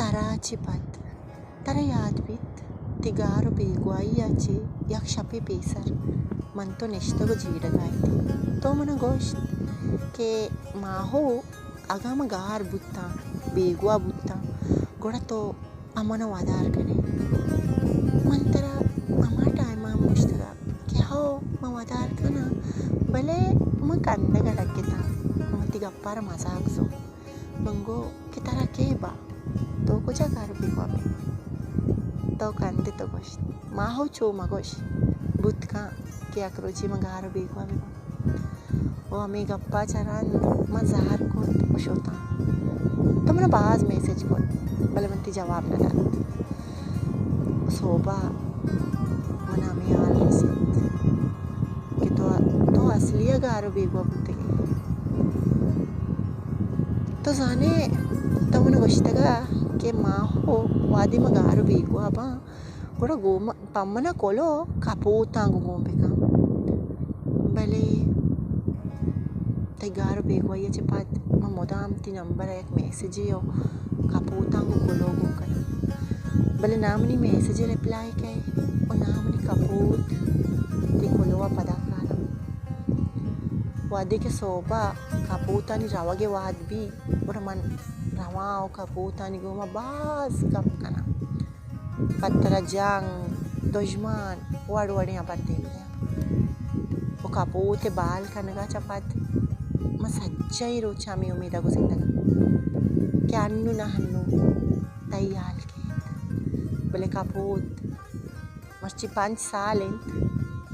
तराची पद तरा याद बीत तिगारो बेगुआईयाचे यक शपी पेसर मन तो निश्तगो जीडगाई तो मन गोश्त के माहो अगम गार बुत्ता बेगुआ बुत्ता गोड़ा तो अमन वादार कने मन तरा अमा टाइमा मुश्तगा के हो म वादार कना भले म कंदगा लग्गेता मती गप्पार मजाक सो मंगो के तरा के बा तो कुछ गार बेगुआ बे तो कंदे तो गोश्त माहो चो मगोश बुतका के अक्रोची मगारो बेगुआ बे वो हमें गप्पा चरान मज़ार को खुश होता तो मैंने बाज़ मैसेज को बलवंती जवाब न डाल सोबा मना में आल रसीद कि तो असलिया गारो बेगुआ बुते तो जाने तो मैंने गोश्तगा के माँ हो वादी मगारो बेगुआ बा गोड़ा गोम पम्मना कोलो कापोता गोम बेका भले तेगारो बेगुआई cepat memodam ti number एक message yo kaputang kologo kana bale namni message reply kai o namni kaput ti kolowa padakala wadi ke soba kaputani rawage wadbi ora man rawao kaputani goma bas kap kana patara jang dojman wadi apartenia o kapute bal kanaga cepat सच्चाई रोचा में उम्मीद को जिंदगा क्या अन्नू ना हन्नू तैयार के बोले कापूत मर्ची 5 साल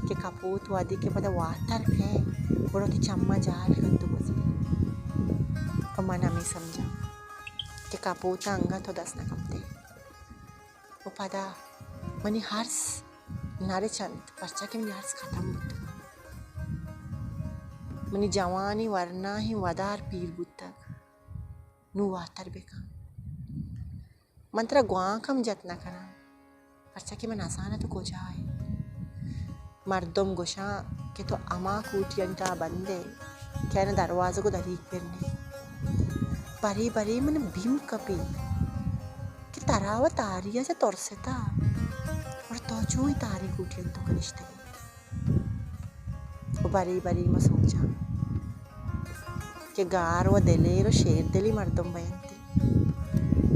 के कापूत वादी के पता वातर के बड़ो की चम्मा जाल कर तो बस और मना में समझा कि कापूत अंगा तो 10 ना कपते वो पता मनी हर्ष नारे चंद पर्चा के मनी हर्ष खत्म होता मनी जवानी वरना ही वदार पीर बुत्तक नु वातर बेका मंत्रा गुआं कम जतना करा पर्चा की मन आसाना तो को जाए मर्दम गोशा के तो अमा कूटियंटा बंदे क्या न दरवाज़े को दरीक फिरने बरी बरी मन भीम कपी कि तराव तारिया से तोरसेता और तो जो ही तारी कूटियंटो कनिष्ठे बरी बरी म सोचा के गार व दलेरो शेर दली मर्दम बयंती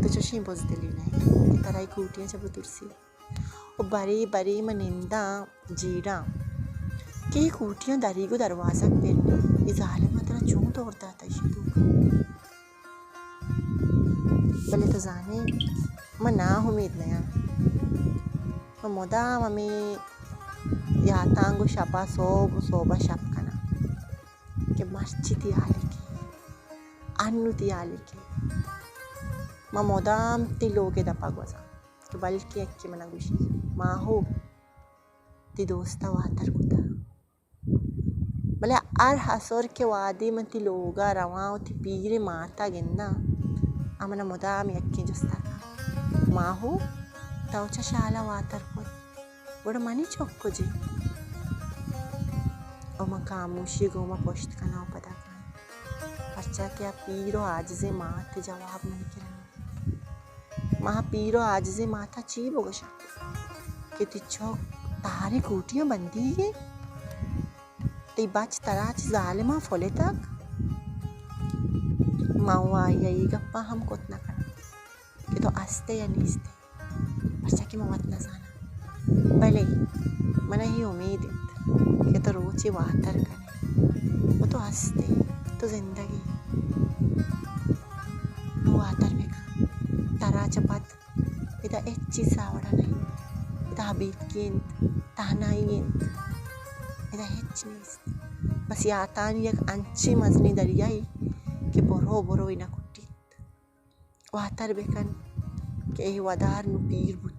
तो चोशी बोझ दली नहीं कि तराई कूटियाँ जब तुरसी और बरी बरी म निंदा जीरा कि कूटियाँ दरी को दरवाज़ा पेरने इस हाल में तेरा चूं तोड़ता था शिदू भले तो जाने म ना उम्मीद नया म मोदा मम्मी यातांगो शपा सोबा शप कना के मर्ची तियाली के अन्नु तियाली के म मोदाम ती लोगे दपा गोजा के बल्कि एक के मना गुशी माँ हो ती दोस्ता वातर कुता भले आर हसोर के वादी में ती लोगा रवाओ ती पीरे माता गिन्ना अमना मोदाम एक के जस्ता माँ हो ताउचा शाला वातर कुत बड़ा मनी चौको जी और मैं खामोशी गोमा पोस्ट करना पता कर पर्चा क्या पीरो आज से माते जवाब नहीं किया माँ पीरो आज से माता ची बोगशा कि तिच्छो तारी कूटियाँ बंदी है ती बाच तराच जालिमा फोले तक मावा यही गप्पा हम कोतना करना कि तो आस्ते या नीस्ते पर्चा की मौत न जाना भले मना ही उम्मीद है कि तो रोची वातर कने वो तो हंसते तो जिंदगी वो वातर बेका तारा चपात इता एक चीज़ सावड़ा नहीं इता हबीत किंत ताहनाइंत इता हेच नहीं बस यातान एक अंची मजनी दरियाई कि बोरो बोरो इना कुट्टीत वातर बेकन के वदार नु पीर बुत